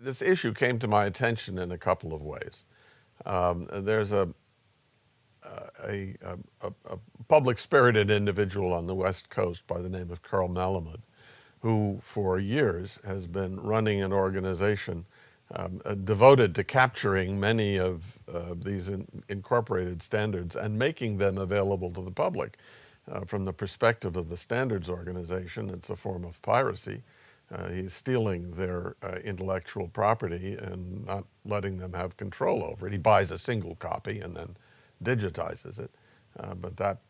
This issue came to my attention in a couple of ways. There's a public-spirited individual on the West Coast by the name of Carl Malamud, who for years has been running an organization devoted to capturing many of these incorporated standards and making them available to the public. From the perspective of the standards organization, it's a form of piracy. He's stealing their intellectual property and not letting them have control over it. He buys a single copy and then digitizes it, but that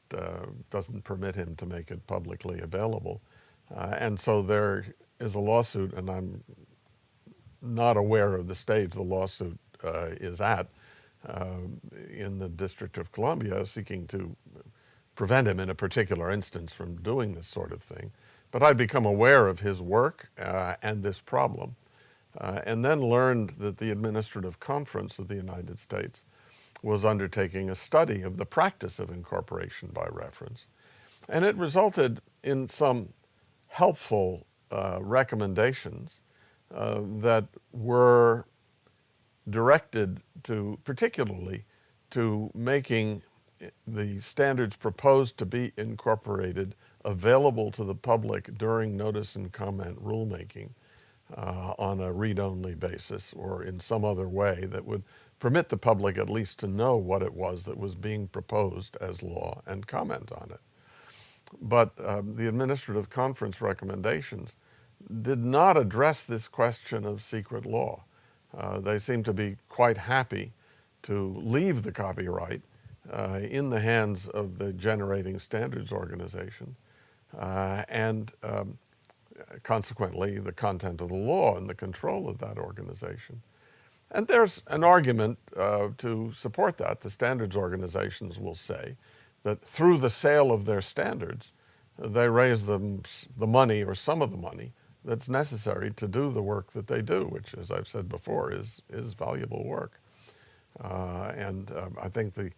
doesn't permit him to make it publicly available. And so there is a lawsuit, and I'm not aware of the stage the lawsuit is at, in the District of Columbia, seeking to prevent him in a particular instance from doing this sort of thing. But I'd become aware of his work and this problem, and then learned that the Administrative Conference of the United States was undertaking a study of the practice of incorporation by reference. And it resulted in some helpful recommendations that were directed to, particularly, to making the standards proposed to be incorporated available to the public during notice and comment rulemaking on a read-only basis or in some other way that would permit the public at least to know what it was that was being proposed as law and comment on it. But the Administrative Conference recommendations did not address this question of secret law. They seem to be quite happy to leave the copyright in the hands of the generating standards organization and consequently the content of the law and the control of that organization. And there's an argument to support that. The standards organizations will say that through the sale of their standards, they raise them the money or some of the money that's necessary to do the work that they do, which, as I've said before, is valuable work. I think the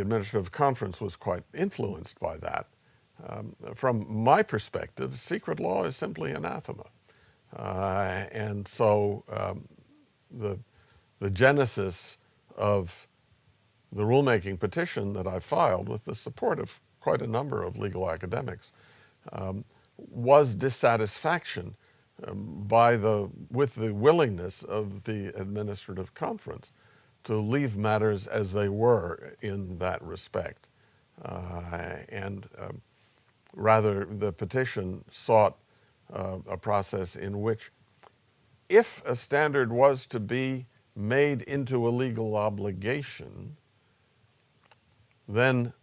Administrative Conference was quite influenced by that. From my perspective, secret law is simply anathema. And so the genesis of the rulemaking petition that I filed with the support of quite a number of legal academics was dissatisfaction with the willingness of the Administrative Conference to leave matters as they were in that respect. Rather, the petition sought a process in which, if a standard was to be made into a legal obligation, then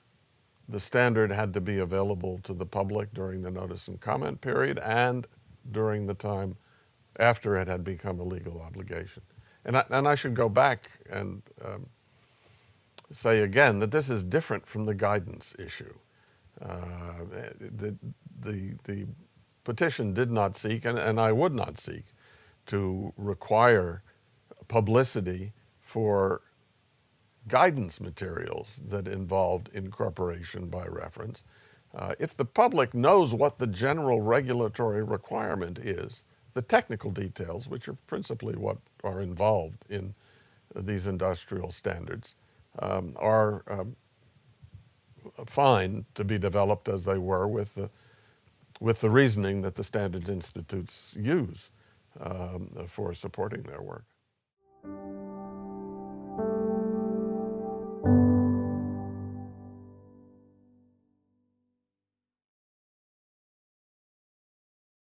the standard had to be available to the public during the notice and comment period and during the time after it had become a legal obligation. And I should go back and say again that this is different from the guidance issue. The petition did not seek, and I would not seek, to require publicity for guidance materials that involved incorporation by reference. If the public knows what the general regulatory requirement is, the technical details, which are principally what are involved in these industrial standards, are fine to be developed as they were with the reasoning that the standards institutes use for supporting their work.